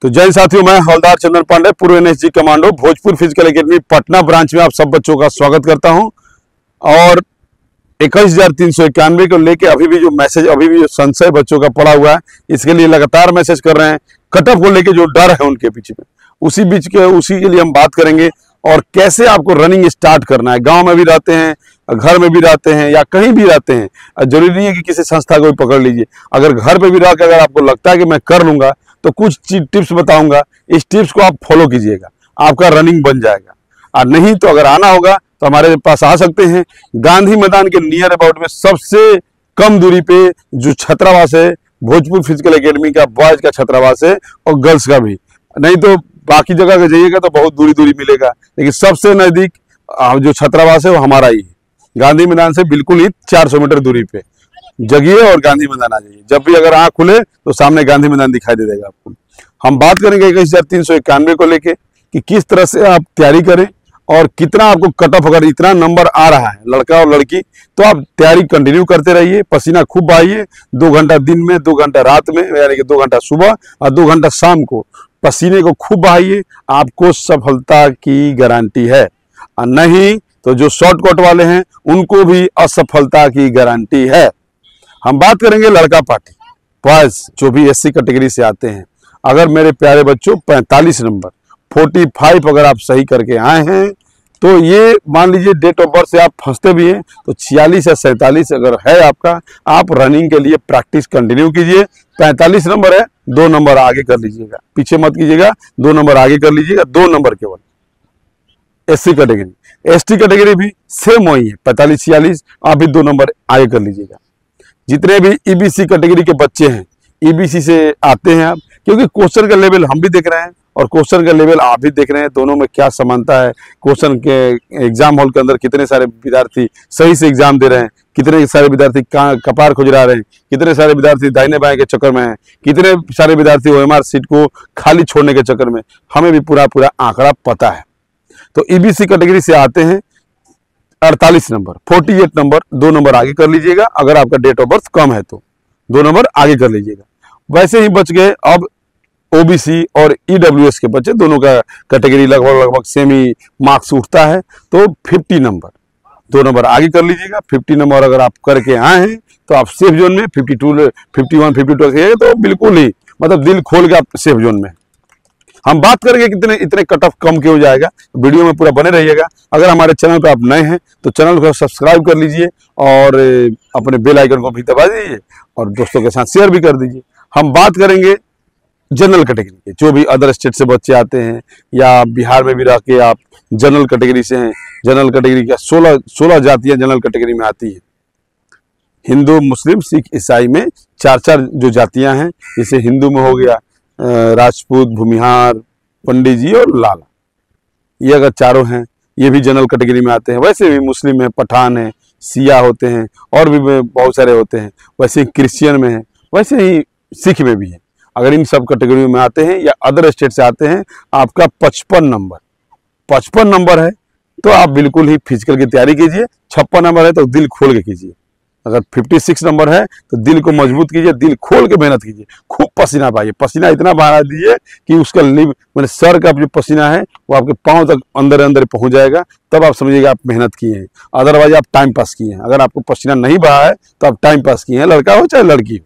तो जय साथियों, मैं हवलदार चंदन पांडे, पूर्व NSG commando, Bhojpur physical academy Patna branch में आप सब बच्चों का स्वागत करता हूं। और 21,391 को लेके अभी भी जो संशय बच्चों का पड़ा हुआ है, इसके लिए लगातार मैसेज कर रहे हैं। कटअप को लेके जो डर है उनके पीछे में, उसी के लिए हम बात करेंगे। और कैसे आपको रनिंग स्टार्ट करना है। गांव में भी रहते हैं, घर में भी रहते हैं, या कहीं भी रहते हैं, जरूरी नहीं है कि किसी संस्था को भी पकड़ लीजिए। अगर घर पे भी रह के अगर आपको लगता है कि मैं कर लूंगा, तो कुछ टिप्स बताऊंगा। इस टिप्स को आप फॉलो कीजिएगा, आपका रनिंग बन जाएगा। और नहीं तो अगर आना होगा तो हमारे पास आ सकते हैं। गांधी मैदान के नियर अबाउट में सबसे कम दूरी पे जो छात्रावास है, भोजपुर फिजिकल एकेडमी का बॉयज का छात्रावास है और गर्ल्स का भी। नहीं तो बाकी जगह अगर जाइएगा तो बहुत दूरी मिलेगा, लेकिन सबसे नजदीक जो छात्रावास है वो हमारा ही है। गांधी मैदान से बिल्कुल ही 400 मीटर दूरी पे जगिए और गांधी मैदान आ जाइए। जब भी अगर आंख खुले तो सामने गांधी मैदान दिखाई दे देगा आपको। हम बात करेंगे 21,391 को लेके कि किस तरह से आप तैयारी करें और कितना आपको कटअप, अगर इतना नंबर आ रहा है लड़का और लड़की, तो आप तैयारी कंटिन्यू करते रहिए। पसीना खूब बहाइए, 2 घंटा दिन में, 2 घंटा रात में, यानी कि 2 घंटा सुबह और 2 घंटा शाम को पसीने को खूब बहाइए। आपको सफलता की गारंटी है। और नहीं तो जो शॉर्टकट वाले हैं उनको भी असफलता की गारंटी है। हम बात करेंगे लड़का पार्टी, बॉयज जो भी एससी कैटेगरी से आते हैं। अगर मेरे प्यारे बच्चों 45 नंबर 45 अगर आप सही करके आए हैं, तो ये मान लीजिए डेट ऑफ बर्थ से आप फंसते भी हैं तो 46 या 47 अगर है आपका, आप रनिंग के लिए प्रैक्टिस कंटिन्यू कीजिए। 45 नंबर है, 2 नंबर आगे कर लीजिएगा, पीछे मत कीजिएगा, 2 नंबर आगे कर लीजिएगा, 2 नंबर केवल। एससी कैटेगरी, एसटी कैटेगरी भी सेम वही है, 45-46, आप भी 2 नंबर आगे कर लीजिएगा। जितने भी ईबीसी कैटेगरी के बच्चे हैं, ईबीसी से आते हैं आप, क्योंकि क्वेश्चन का लेवल हम भी देख रहे हैं और क्वेश्चन का लेवल आप भी देख रहे हैं, दोनों में क्या समानता है। क्वेश्चन के एग्जाम हॉल के अंदर कितने सारे विद्यार्थी सही से एग्जाम दे रहे हैं, कितने सारे विद्यार्थी कपार खुजरा रहे हैं, कितने सारे विद्यार्थी दाहिने बाएं के चक्कर में हैं, कितने सारे विद्यार्थी ओएमआर सीट को खाली छोड़ने के चक्कर में, हमें भी पूरा आंकड़ा पता है। तो ईबीसी कैटेगरी से आते हैं 48 नंबर 48 नंबर, 2 नंबर आगे कर लीजिएगा। अगर आपका डेट ऑफ बर्थ कम है तो 2 नंबर आगे कर लीजिएगा। वैसे ही बच गए अब ओबीसी और ईडब्ल्यूएस के बच्चे, दोनों का कैटेगरी लगभग सेम ही मार्क्स उठता है। तो 50 नंबर 2 नंबर आगे कर लीजिएगा। 50 नंबर अगर आप करके आए हैं तो आप सेफ जोन में, 52 51 52 तो बिल्कुल ही मतलब दिल खोल के आप सेफ जोन में। हम बात करेंगे कितने इतने कट ऑफ कम क्यों हो जाएगा, वीडियो में पूरा बने रहिएगा। अगर हमारे चैनल पर आप नए हैं तो चैनल को सब्सक्राइब कर लीजिए और अपने बेल आइकन को भी दबा दीजिए और दोस्तों के साथ शेयर भी कर दीजिए। हम बात करेंगे जनरल कैटेगरी के, जो भी अदर स्टेट से बच्चे आते हैं या बिहार में भी रह के आप जनरल कैटेगरी से हैं। जनरल कैटेगरी का 16 जातियां जनरल कैटेगरी में आती है। हिंदू, मुस्लिम, सिख, ईसाई में 4 जो जातियां हैं, जैसे हिंदू में हो गया राजपूत, भूमिहार, पंडित जी और लाला, ये अगर चारों हैं ये भी जनरल कैटेगरी में आते हैं। वैसे भी मुस्लिम है, पठान है, सिया होते हैं और भी बहुत सारे होते हैं। वैसे ही क्रिश्चियन में है, वैसे ही सिख में भी है। अगर इन सब कैटेगरी में आते हैं या अदर स्टेट से आते हैं, आपका 55 नंबर है तो आप बिल्कुल ही फिजिकल की तैयारी कीजिए। 56 नंबर है तो दिल खोल के कीजिए। अगर 56 नंबर है तो दिल को मजबूत कीजिए, दिल खोल के मेहनत कीजिए, खूब पसीना बहाइए। पसीना इतना बहा दीजिए कि उसका मैंने सर का जो पसीना है वो आपके पांव तक अंदर पहुंच जाएगा, तब आप समझिएगा आप मेहनत किए हैं। अदरवाइज आप टाइम पास किए हैं। अगर आपको पसीना नहीं बहा है तो आप टाइम पास किए हैं, लड़का हो चाहे लड़की हो।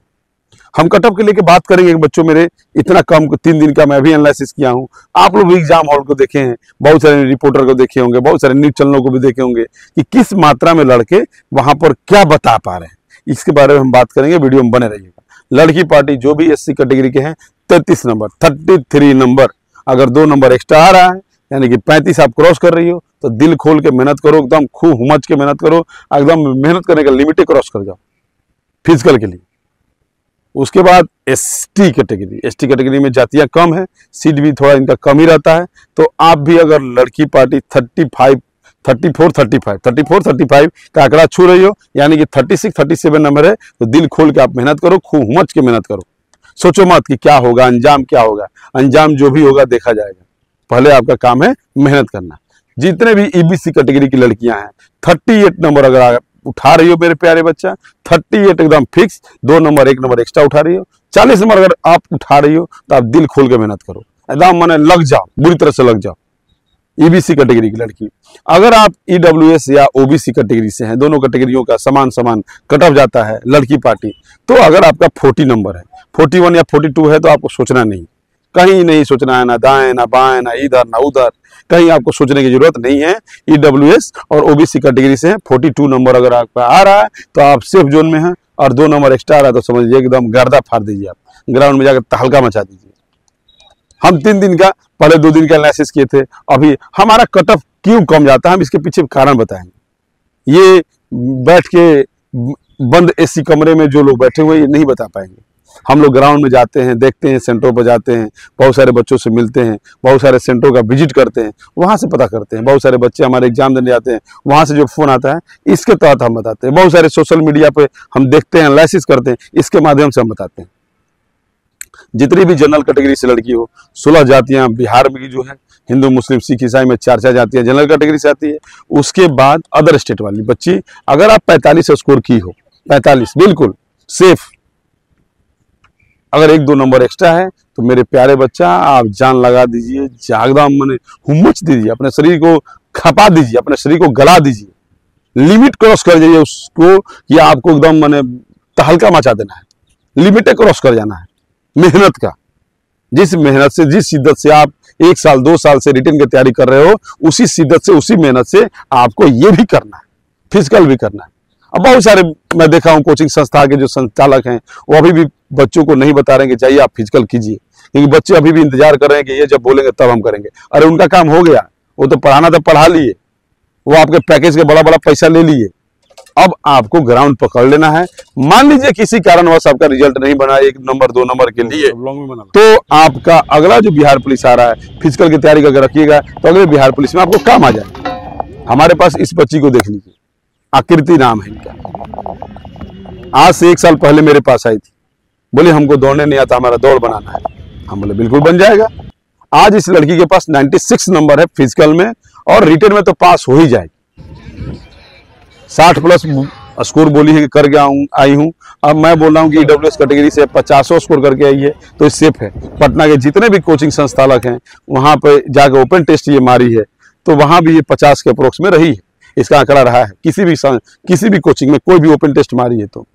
हम कटअप के लेके बात करेंगे। बच्चों मेरे इतना कम 3 दिन का मैं भी एनालिसिस किया हूँ। आप लोग भी एग्जाम हॉल को देखे हैं, बहुत सारे रिपोर्टर को देखे होंगे, बहुत सारे न्यूज चैनलों को भी देखे होंगे कि किस मात्रा में लड़के वहां पर क्या बता पा रहे हैं। इसके बारे में हम बात करेंगे, वीडियो में बने रहिएगा। लड़की पार्टी जो भी एससी कैटेगरी के हैं 33 नंबर 33 नंबर, अगर 2 नंबर एक्स्ट्रा आ रहा है यानी कि 35 आप क्रॉस कर रही हो, तो दिल खोल के मेहनत करो, एकदम खूब हुमच के मेहनत करो, एकदम मेहनत करने का लिमिट क्रॉस कर जाओ फिजिकल के लिए। उसके बाद एसटी कैटेगरी में जातियां कम है, सीट भी थोड़ा इनका कम ही रहता है। तो आप भी अगर लड़की पार्टी 34-35 का आंकड़ा छू रही हो, यानी कि 36-37 नंबर है, तो दिल खोल के आप मेहनत करो, खूब हुमच के मेहनत करो। सोचो मत कि क्या होगा, अंजाम क्या होगा। अंजाम जो भी होगा देखा जाएगा, पहले आपका काम है मेहनत करना। जितने भी ईबीसी कैटेगरी की लड़कियां हैं 38 नंबर अगर उठा रही हो मेरे प्यारे बच्चा, 38 एकदम फिक्स, 2 नंबर 1 नंबर एक्स्ट्रा उठा रही हो 40 नंबर अगर आप उठा रही हो तो आप दिल खोल के मेहनत करो, एकदम माने लग जाओ, बुरी तरह से लग जाओ। ईबीसी कैटेगरी की लड़की, अगर आप ईडब्ल्यूएस या ओबीसी कैटेगरी से हैं, दोनों कैटेगरियों का समान समान कट ऑफ जाता है लड़की पार्टी, तो अगर आपका 40 नंबर है, 41 या 42 है, तो आपको सोचना नहीं, कहीं नहीं सोचना है, ना दाएं ना बाएं ना इधर ना उधर, कहीं आपको सोचने की जरूरत नहीं है। ईडब्ल्यूएस और ओबीसी कैटेगरी से 42 नंबर अगर आपका आ रहा है तो आप सेफ जोन में हैं, और 2 नंबर एक्स्ट्रा आ रहा है तो समझिए एकदम गर्दा फाड़ दीजिए, आप ग्राउंड में जाकर तहलका मचा दीजिए। हम 3 दिन का, पहले 2 दिन का एनालिसिस किए थे, अभी हमारा कट ऑफ क्यों कम जाता है, हम इसके पीछे कारण बताएंगे। ये बैठ के बंद एसी कमरे में जो लोग बैठे हुए ये नहीं बता पाएंगे। हम लोग ग्राउंड में जाते हैं, देखते हैं, सेंटरों पर जाते हैं, बहुत सारे बच्चों से मिलते हैं, बहुत सारे सेंटरों का विजिट करते हैं, वहां से पता करते हैं। बहुत सारे बच्चे हमारे एग्जाम देने जाते हैं, वहां से जो फोन आता है इसके तहत हम बताते हैं। बहुत सारे सोशल मीडिया पे हम देखते हैं, एनालिसिस करते हैं, इसके माध्यम से हम बताते हैं। जितनी भी जनरल कैटेगरी से लड़की हो, 16 जातियां बिहार में की जो है, हिंदू मुस्लिम सिख ईसाई में 4 जातियां जनरल कैटेगरी से आती है। उसके बाद अदर स्टेट वाली बच्ची, अगर आप 45 स्कोर की हो, 45 बिल्कुल सेफ, अगर 1-2 नंबर एक्स्ट्रा है तो मेरे प्यारे बच्चा आप जान लगा दीजिए, जागदाम मने हुम्मच दीजिए, अपने शरीर को खपा दीजिए, अपने शरीर को गला दीजिए, लिमिट क्रॉस कर जाइए उसको, कि आपको एकदम मने तहलका मचा देना है, लिमिट क्रॉस कर जाना है मेहनत का। जिस मेहनत से, जिस शिद्दत से आप 1 साल 2 साल से रिटर्न की तैयारी कर रहे हो, उसी शिद्दत से, उसी मेहनत से आपको ये भी करना है, फिजिकल भी करना है। अब बहुत सारे मैं देखा हूँ कोचिंग संस्था के जो संचालक हैं वो अभी भी बच्चों को नहीं बता रहे हैं कि जाइए आप फिजिकल कीजिए, क्योंकि बच्चे अभी भी इंतजार कर रहे हैं कि ये जब बोलेंगे तब हम करेंगे। अरे उनका काम हो गया, वो तो पढ़ाना तो पढ़ा लिए, वो आपके पैकेज के बड़ा बड़ा पैसा ले लिए, अब आपको ग्राउंड पकड़ लेना है। मान लीजिए किसी कारणवश आपका रिजल्ट नहीं बना 1 नंबर 2 नंबर के लिए, तो आपका अगला जो बिहार पुलिस आ रहा है, फिजिकल की तैयारी करके रखिएगा तो अगले बिहार पुलिस में आपको काम आ जाए। हमारे पास इस बच्ची को देख लीजिए, आकृति नाम है इनका, आज से 1 साल पहले मेरे पास आई थी, बोले हमको दौड़ने नहीं आता, हमारा दौड़ बनाना है। हम बोले बिल्कुल बन जाएगा। आज इस लड़की के पास 96 नंबर है फिजिकल में, और रिटर्न में तो पास हो ही जाएगी। 60+ स्कोर बोली है कि कर गया हूँ, आई हूँ। अब मैं बोल रहा हूँ कि ईडब्ल्यूएस कैटेगरी से 50 स्कोर करके आई है तो ये सेफ है। पटना के जितने भी कोचिंग संस्थालक हैं वहां पे जाकर ओपन टेस्ट ये मारी है तो वहां भी ये 50 के अप्रोक्स में रही है, इसका आंकड़ा रहा है। किसी भी कोचिंग में कोई भी ओपन टेस्ट मारी है तो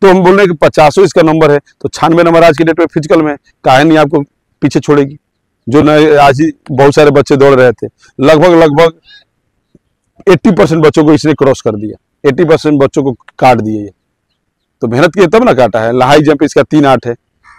हम बोल रहे हैं कि 50 इसका नंबर है, तो 96 नंबर आज की डेट में फिजिकल में काहे नहीं आपको पीछे छोड़ेगी। जो आज ही बहुत सारे बच्चे दौड़ रहे थे, लगभग 80% बच्चों को इसने क्रॉस कर दिया, 80% बच्चों को काट दिए। तो मेहनत की तब ना काटा है। हाई जंप इसका 3-8 है,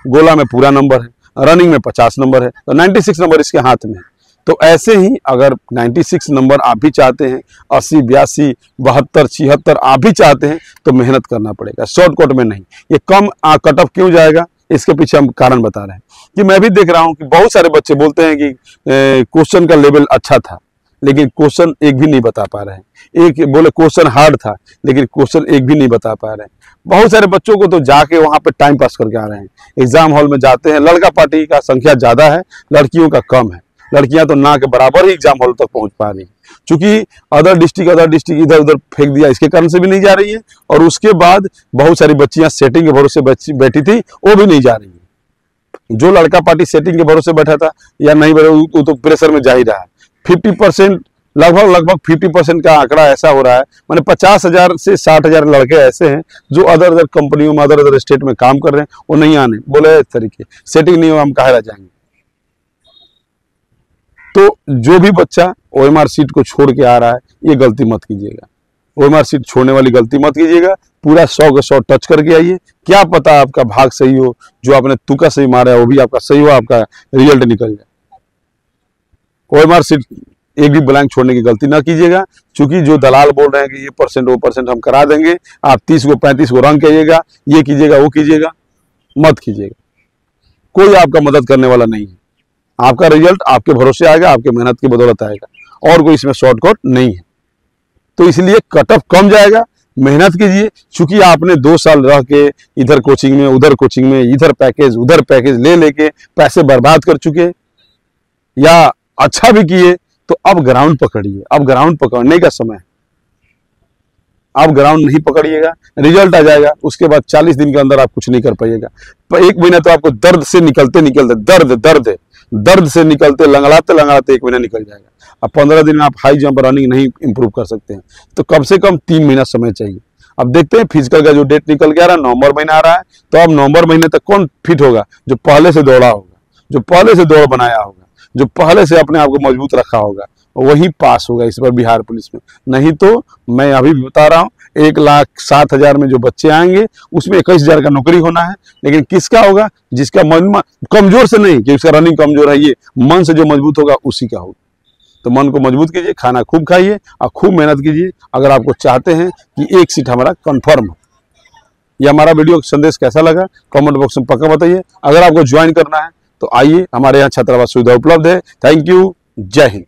गोला में पूरा नंबर है, रनिंग में 50 नंबर है, तो 96 नंबर इसके हाथ में है। तो ऐसे ही अगर 96 नंबर आप भी चाहते हैं, 80, 82, 72, 76 आप भी चाहते हैं तो मेहनत करना पड़ेगा, शॉर्टकट में नहीं। ये कम कट ऑफ क्यों जाएगा, इसके पीछे हम कारण बता रहे हैं। कि मैं भी देख रहा हूं कि बहुत सारे बच्चे बोलते हैं कि क्वेश्चन का लेवल अच्छा था, लेकिन क्वेश्चन एक भी नहीं बता पा रहे हैं। एक बोले क्वेश्चन हार्ड था, लेकिन क्वेश्चन एक भी नहीं बता पा रहे हैं। बहुत सारे बच्चों को तो जाके वहां पे टाइम पास करके आ रहे हैं, एग्जाम हॉल में जाते हैं। लड़का पार्टी का संख्या ज्यादा है, लड़कियों का कम है। लड़कियां तो ना के बराबर ही एग्जाम हॉल तक पहुंच पा रही है, क्योंकि अदर डिस्ट्रिक्ट इधर उधर फेंक दिया, इसके कारण से भी नहीं जा रही है। और उसके बाद बहुत सारी बच्चियां सेटिंग के भरोसे बैठी थी, वो भी नहीं जा रही है। जो लड़का पार्टी सेटिंग के भरोसे बैठा था या नहीं बैठा, वो तो प्रेशर में जा ही रहा है। 50% लगभग 50% का आंकड़ा ऐसा हो रहा है, माने 50,000 से 60,000 लड़के ऐसे हैं जो अदर कंपनियों में, अदर स्टेट में काम कर रहे हैं, वो नहीं आने बोले, इस तरीके सेटिंग नहीं हो, हम काहे रह जाएंगे। तो जो भी बच्चा ओएमआर सीट को छोड़ के आ रहा है, ये गलती मत कीजिएगा। ओएमआर सीट छोड़ने वाली गलती मत कीजिएगा। पूरा 100 का 100 टच करके आइए। क्या पता आपका भाग सही हो, जो आपने तुक्का सही मारा है वो भी आपका सही हो, आपका रिजल्ट निकल जाए। ओएमआर सीट एक भी ब्लैंक छोड़ने की गलती ना कीजिएगा, क्योंकि जो दलाल बोल रहे हैं कि ये परसेंट वो परसेंट हम करा देंगे, आप 30 को 35 को रंग करिएगा, ये कीजिएगा वो कीजिएगा, मत कीजिएगा। कोई आपका मदद करने वाला नहीं है। आपका रिजल्ट आपके भरोसे आएगा, आपके मेहनत की बदौलत आएगा, और कोई इसमें शॉर्टकट नहीं है। तो इसलिए कट ऑफ कम जाएगा, मेहनत कीजिए। चूंकि आपने 2 साल रह के इधर कोचिंग में, उधर कोचिंग में, इधर पैकेज उधर पैकेज ले लेके पैसे बर्बाद कर चुके, या अच्छा भी किए, तो अब ग्राउंड पकड़िए। अब ग्राउंड पकड़ने का समय है। आप ग्राउंड नहीं पकड़िएगा, रिजल्ट आ जाएगा, उसके बाद 40 दिन के अंदर आप कुछ नहीं कर पाइएगा। पर 1 महीना तो आपको दर्द से निकलते निकलते दर्द से निकलते लंगड़ाते लंगड़ाते 1 महीना निकल जाएगा। अब 15 दिन में आप हाई जंप रनिंग नहीं इंप्रूव कर सकते हैं, तो कम से कम 3 महीना समय चाहिए। अब देखते हैं फिजिकल का जो डेट निकल के आ रहा है, नवंबर महीना आ रहा है, तो अब नवंबर महीने तक कौन फिट होगा? जो पहले से दौड़ा होगा, जो पहले से दौड़ बनाया होगा, जो पहले से अपने आप को मजबूत रखा होगा, वही पास होगा इस बार बिहार पुलिस में। नहीं तो मैं अभी भी बता रहा हूँ 1,07,000 में जो बच्चे आएंगे उसमें 21,000 का नौकरी होना है। लेकिन किसका होगा? जिसका मन कमजोर से नहीं कि उसका रनिंग कमजोर है, ये मन से जो मजबूत होगा उसी का होगा। तो मन को मजबूत कीजिए, खाना खूब खाइए और खूब मेहनत कीजिए, अगर आपको चाहते हैं कि 1 सीट हमारा कंफर्म हो। ये हमारा वीडियो संदेश कैसा लगा कमेंट बॉक्स में पक्का बताइए। अगर आपको ज्वाइन करना है तो आइए, हमारे यहाँ छात्रावास सुविधा उपलब्ध है। थैंक यू, जय हिंद।